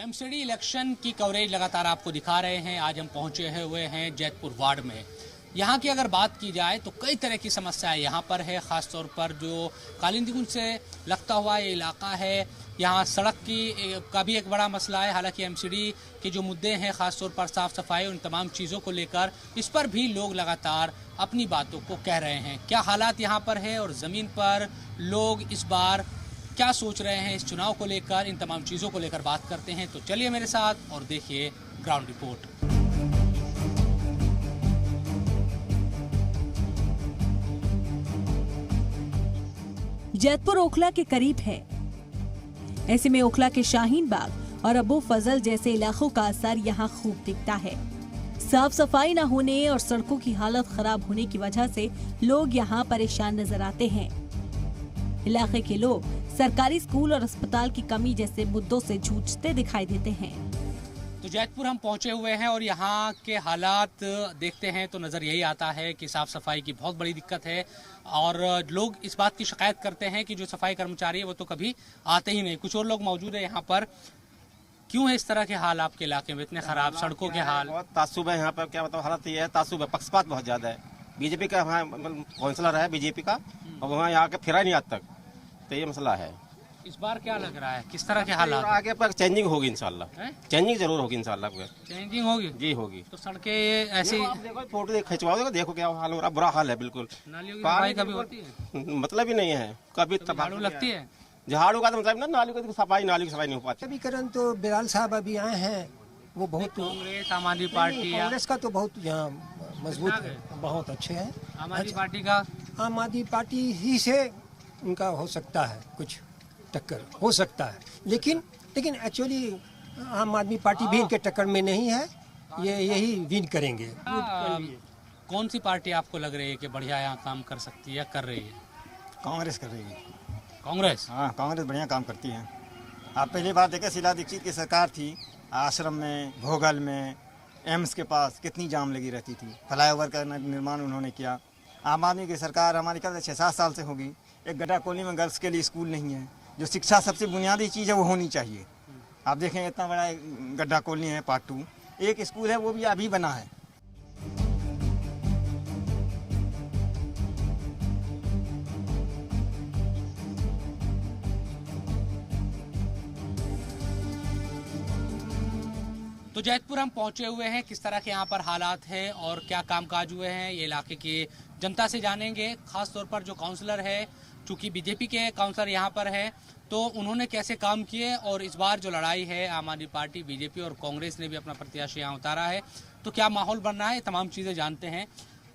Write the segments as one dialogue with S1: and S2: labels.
S1: MCD election की coverage लगातार आपको दिखा रहे हैं। आज हम पहुंचे हुए हैं जैतपुर वार्ड में। यहाँ की अगर बात की जाए तो कई तरह की समस्याएं यहाँ पर है। ख़ासतौर पर जो कालिंदी से लगता हुआ ये इलाका है, यहाँ सड़क का भी एक बड़ा मसला है। हालांकि एमसीडी के जो मुद्दे हैं, ख़ासतौर पर साफ़ सफाई, उन तमाम चीज़ों को लेकर इस पर भी लोग लगातार अपनी बातों को कह रहे हैं। क्या हालात यहाँ पर है और ज़मीन पर लोग इस बार क्या सोच रहे हैं इस चुनाव को लेकर, इन तमाम चीज़ों को लेकर बात करते हैं। तो चलिए मेरे साथ और देखिए ग्राउंड रिपोर्ट।
S2: जैतपुर ओखला के करीब है। ऐसे में ओखला के शाहीन बाग और अबू फजल जैसे इलाकों का असर यहाँ खूब दिखता है। साफ सफाई न होने और सड़कों की हालत खराब होने की वजह से लोग यहाँ परेशान नजर आते हैं। इलाके के लोग सरकारी स्कूल और अस्पताल की कमी जैसे मुद्दों से जूझते दिखाई देते हैं।
S1: तो जैतपुर हम पहुंचे हुए हैं और यहाँ के हालात देखते हैं तो नज़र यही आता है कि साफ़ सफाई की बहुत बड़ी दिक्कत है और लोग इस बात की शिकायत करते हैं कि जो सफाई कर्मचारी है वो तो कभी आते ही नहीं। कुछ और लोग मौजूद है यहाँ पर। क्यों है इस तरह के हाल आपके इलाके में, इतने खराब सड़कों के हाल?
S3: बहुत तासुब है यहाँ पर। क्या बताओ, हालत ये है, तासुब है, पक्षपात बहुत ज्यादा है। बीजेपी का वहाँ काउंसलर है बीजेपी का, और वहाँ यहाँ के फिरा नहीं आज तक, तो ये मसला है।
S1: इस बार क्या लग रहा है, किस तरह के हालात?
S3: आगे पर चेंजिंग होगी इंशाल्लाह, चेंजिंग जरूर होगी इंशाल्लाह।
S1: चेंजिंग होगी जी, होगी। तो सड़कें ऐसी
S3: फोटो खिंचवाओ, देखो क्या हाल हो रहा, बुरा हाल है बिल्कुल।
S1: नालियों की सफाई कभी होती है?
S3: मतलब ही नहीं है, कभी
S1: झाड़ू लगती है।
S3: झाड़ू का तो मतलब ना, नाली की सफाई, नाली की सफाई नहीं हो पाती।
S4: समीकरण तो बिलाल साहब अभी आए हैं, वो बहुत
S1: कांग्रेस आम आदमी पार्टी,
S4: कांग्रेस का तो बहुत यहाँ मजबूत है, बहुत अच्छे हैं।
S1: आम आदमी पार्टी का,
S4: आम आदमी पार्टी ही से उनका हो सकता है, कुछ टक्कर हो सकता है, लेकिन एक्चुअली आम आदमी पार्टी भी इनके टक्कर में नहीं है। ये यही विन करेंगे।
S1: कौन सी पार्टी आपको लग रही है कि बढ़िया यहाँ काम कर सकती है या कर रही है?
S5: कांग्रेस कर रही है।
S1: कांग्रेस?
S5: हाँ, कांग्रेस बढ़िया काम करती है। आप पहली बार देखे, शीला दीक्षित की सरकार थी, आश्रम में, भोगल में, एम्स के पास कितनी जाम लगी रहती थी। फ्लाईओवर का निर्माण उन्होंने किया। आम आदमी की सरकार हमारी कब 6-7 साल से होगी। एक गड्ढा कॉलोनी में गर्ल्स के लिए स्कूल नहीं है। जो शिक्षा सबसे बुनियादी चीज़ है वो होनी चाहिए। आप देखें, इतना बड़ा गड्ढा कॉलोनी है, पार्ट 2, एक स्कूल है वो भी अभी बना है।
S1: तो जैतपुर हम पहुंचे हुए हैं, किस तरह के यहाँ पर हालात हैं और क्या कामकाज हुए हैं ये इलाके की जनता से जानेंगे। खास तौर पर जो काउंसलर है, चूंकि बीजेपी के काउंसलर यहाँ पर हैं, तो उन्होंने कैसे काम किए और इस बार जो लड़ाई है आम आदमी पार्टी, बीजेपी और कांग्रेस ने भी अपना प्रत्याशी यहाँ उतारा है, तो क्या माहौल बन रहा है, तमाम चीज़ें जानते हैं।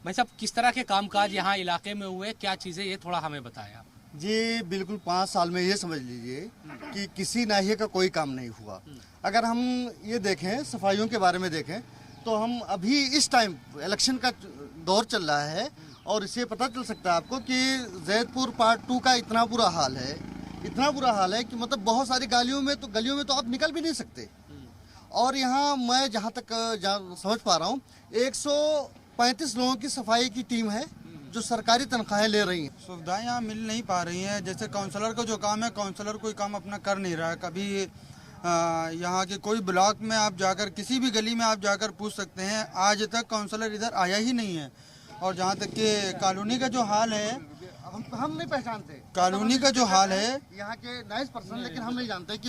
S1: भाई साहब, किस तरह के कामकाज यहाँ इलाके में हुए, क्या चीज़ें, ये थोड़ा हमें बताएं आप।
S6: जी बिल्कुल, 5 साल में ये समझ लीजिए कि किसी नाहिए का कोई काम नहीं हुआ। अगर हम ये देखें, सफाइयों के बारे में देखें, तो हम अभी इस टाइम इलेक्शन का दौर चल रहा है और इससे पता चल सकता है आपको कि जैतपुर पार्ट 2 का इतना बुरा हाल है कि मतलब बहुत सारी गलियों में तो आप निकल भी नहीं सकते। और यहाँ मैं जहाँ तक समझ पा रहा हूँ, 135 लोगों की सफाई की टीम है जो सरकारी तनख्वाहें ले रही हैं।
S7: सुविधाएं यहाँ मिल नहीं पा रही हैं। जैसे काउंसलर का जो काम है, काउंसलर कोई काम अपना कर नहीं रहा है। कभी यहाँ के कोई ब्लॉक में आप जाकर, किसी भी गली में आप जाकर पूछ सकते हैं, आज तक काउंसलर इधर आया ही नहीं है। और जहाँ तक कि कॉलोनी का जो हाल है,
S6: हम नहीं पहचानते
S7: कॉलोनी का जो हाल है
S6: यहाँ के नाइस पर्सन, लेकिन हम नहीं जानते कि